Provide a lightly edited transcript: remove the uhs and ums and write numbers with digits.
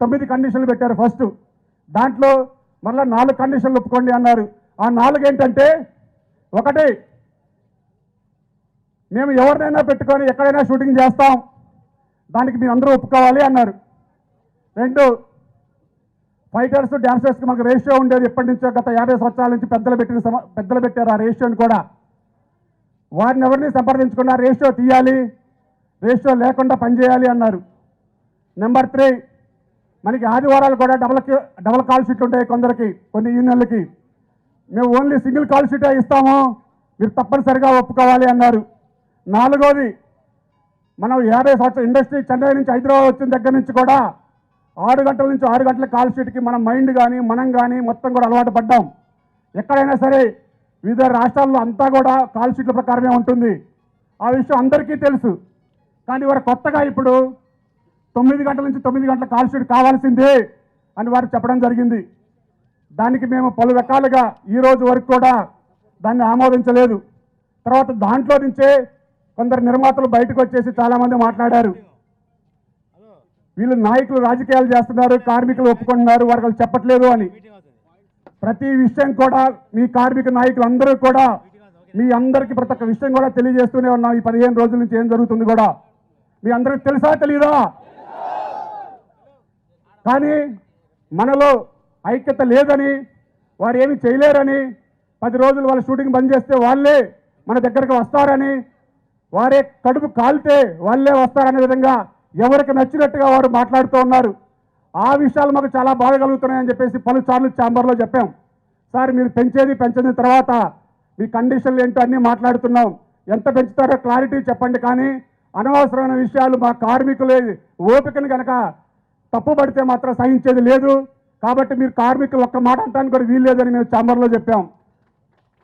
9 కండిషన్లు పెట్టారు ఫస్ట్. దాంట్లో మళ్ళీ 4 కండిషన్లు ఒప్పుకోండి అన్నారు. ఆ 4 ఏంటంటే, ఒకటి, మేము ఎవరినైనా పెట్టుకొని ఎక్కడైనా షూటింగ్ చేస్తాం, దానికి మీరు అందరూ ఒప్పుకోవాలి అన్నారు. 2, ఫైటర్స్ డాన్సర్స్కి మనకు రేషియో ఉండేది ఎప్పటి నుంచో, గత 50 సంవత్సరాల నుంచి పెద్దలు పెట్టారు ఆ రేషియోని కూడా. వారిని ఎవరిని సంప్రదించకుండా రేషియో తీయాలి, రేషియో లేకుండా పనిచేయాలి అన్నారు. నెంబర్ 3, మనకి ఆదివారాలు కూడా డబల్ కాల్ షీట్లు ఉంటాయి కొందరికి, కొన్ని యూనియన్లకి. మేము ఓన్లీ సింగిల్ కాల్ షీటే ఇస్తాము, మీరు తప్పనిసరిగా ఒప్పుకోవాలి అన్నారు. 4వది, మనం 50 సంవత్సరాల ఇండస్ట్రీ చెన్నై నుంచి హైదరాబాద్ వచ్చిన దగ్గర నుంచి కూడా 6 గంటల నుంచి 6 గంటల కాల్ షీట్కి మన మైండ్ కానీ మనం కానీ మొత్తం కూడా అలవాటు పడ్డాం. ఎక్కడైనా సరే వివిధ రాష్ట్రాల్లో అంతా కూడా కాల్ షీట్ల ప్రకారమే ఉంటుంది. ఆ విషయం అందరికీ తెలుసు. కానీ వారు కొత్తగా ఇప్పుడు 9 గంటల నుంచి 9 గంటల కాల్ షీట్ కావాల్సిందే అని వారు చెప్పడం జరిగింది. దానికి మేము పలు రకాలుగా ఈ రోజు వరకు కూడా దాన్ని ఆమోదించలేదు. తర్వాత దాంట్లో నుంచే కొందరు నిర్మాతలు బయటకు వచ్చేసి చాలామంది మాట్లాడారు, వీళ్ళు నాయకులు రాజకీయాలు చేస్తున్నారు, కార్మికులు ఒప్పుకుంటున్నారు, వారికి చెప్పట్లేదు అని. ప్రతి విషయం కూడా మీ కార్మిక నాయకులు అందరూ కూడా మీ అందరికీ ప్రతి ఒక్క విషయం కూడా తెలియజేస్తూనే ఉన్నాం. ఈ 15 రోజుల నుంచి ఏం జరుగుతుంది కూడా మీ అందరికి తెలుసా తెలీదా? కానీ మనలో ఐక్యత లేదని, వారు ఏమి చేయలేరని, 10 రోజులు వాళ్ళ షూటింగ్ బంద్ చేస్తే వాళ్ళే మన దగ్గరకు వస్తారని, వారే కడుపు కాలితే వాళ్ళే వస్తారనే విధంగా ఎవరికి నచ్చినట్టుగా వారు మాట్లాడుతూ ఉన్నారు. ఆ విషయాలు మాకు చాలా బాధ కలుగుతున్నాయని చెప్పేసి పలుసార్లు ఛాంబర్లో చెప్పాం. సార్, మీరు పెంచిన తర్వాత మీ కండిషన్లు ఏంటో అన్నీ మాట్లాడుతున్నాం, ఎంత పెంచుతారో క్లారిటీ చెప్పండి, కానీ అనవసరమైన విషయాలు మా కార్మికులే ఓపికను కనుక తప్పుపడితే మాత్రం సహించేది లేదు. కాబట్టి మీరు కార్మికులు ఒక్క మాట అంటానికి కూడా వీల్లేదని మేము ఛాంబర్లో చెప్పాం.